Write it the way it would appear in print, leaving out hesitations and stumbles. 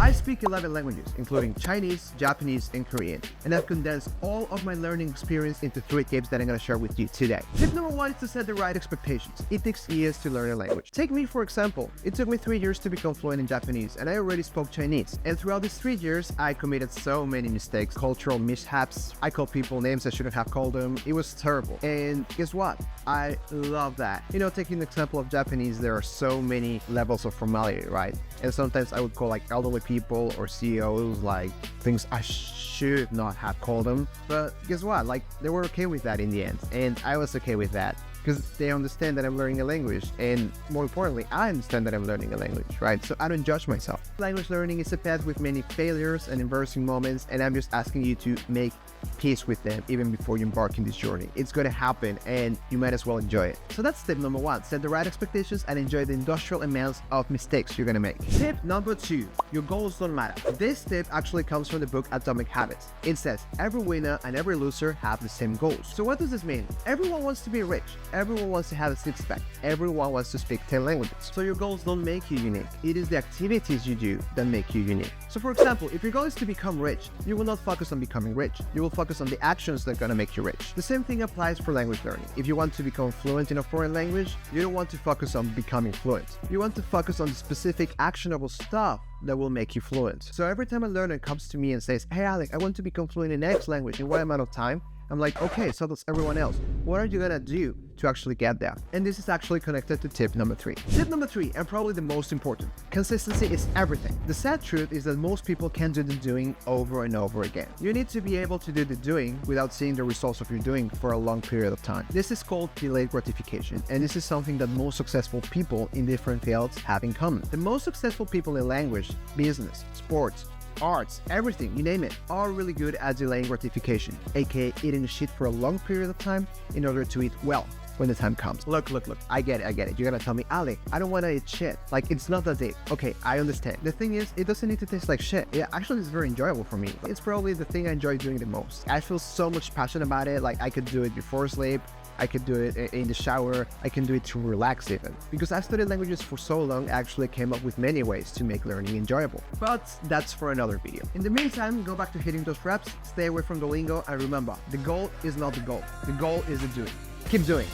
I speak 11 languages, including Chinese, Japanese, and Korean, and I've condensed all of my learning experience into 3 tips that I'm going to share with you today. Tip number 1 is to set the right expectations. It takes years to learn a language. Take me, for example. It took me 3 years to become fluent in Japanese, and I already spoke Chinese. And throughout these 3 years, I committed so many mistakes, cultural mishaps. I called people names I shouldn't have called them. It was terrible. And guess what? I love that. You know, taking the example of Japanese, there are so many levels of formality, right? And sometimes I would call like elderly people or CEOs like things I should not have called them. But guess what? Like, they were okay with that in the end. And I was okay with that, because they understand that I'm learning a language, and more importantly, I understand that I'm learning a language, right? So I don't judge myself. Language learning is a path with many failures and embarrassing moments, and I'm just asking you to make peace with them even before you embark in this journey. It's going to happen, and you might as well enjoy it. So that's tip number 1. Set the right expectations and enjoy the industrial amounts of mistakes you're going to make. Tip number 2, your goals don't matter. This tip actually comes from the book Atomic Habits. It says every winner and every loser have the same goals. So what does this mean? Everyone wants to be rich. Everyone wants to have a six-pack. Everyone wants to speak 10 languages. So your goals don't make you unique. It is the activities you do that make you unique. So for example, if your goal is to become rich, you will not focus on becoming rich. You will focus on the actions that are going to make you rich. The same thing applies for language learning. If you want to become fluent in a foreign language, you don't want to focus on becoming fluent. You want to focus on the specific actionable stuff that will make you fluent. So every time a learner comes to me and says, "Hey Alec, I want to become fluent in X language in what amount of time?" I'm like, okay, so does everyone else. What are you gonna do to actually get there? And this is actually connected to tip number 3. Tip number 3, and probably the most important, consistency is everything. The sad truth is that most people can do the doing over and over again. You need to be able to do the doing without seeing the results of your doing for a long period of time. This is called delayed gratification, and this is something that most successful people in different fields have in common. The most successful people in language, business, sports, arts, everything, you name it, are really good at delaying gratification, aka eating shit for a long period of time in order to eat well when the time comes. Look, I get it. You're gonna tell me, "Ali, I don't want to eat shit. Like, it's not that deep." Okay, I understand. The thing is, it doesn't need to taste like shit. Yeah, actually, it's very enjoyable for me. It's probably the thing I enjoy doing the most. I feel so much passion about it. Like, I could do it before sleep. I could do it in the shower. I can do it to relax even. Because I've studied languages for so long, I actually came up with many ways to make learning enjoyable. But that's for another video. In the meantime, go back to hitting those reps, stay away from the lingo, and remember, the goal is not the goal. The goal is the doing. Keep doing.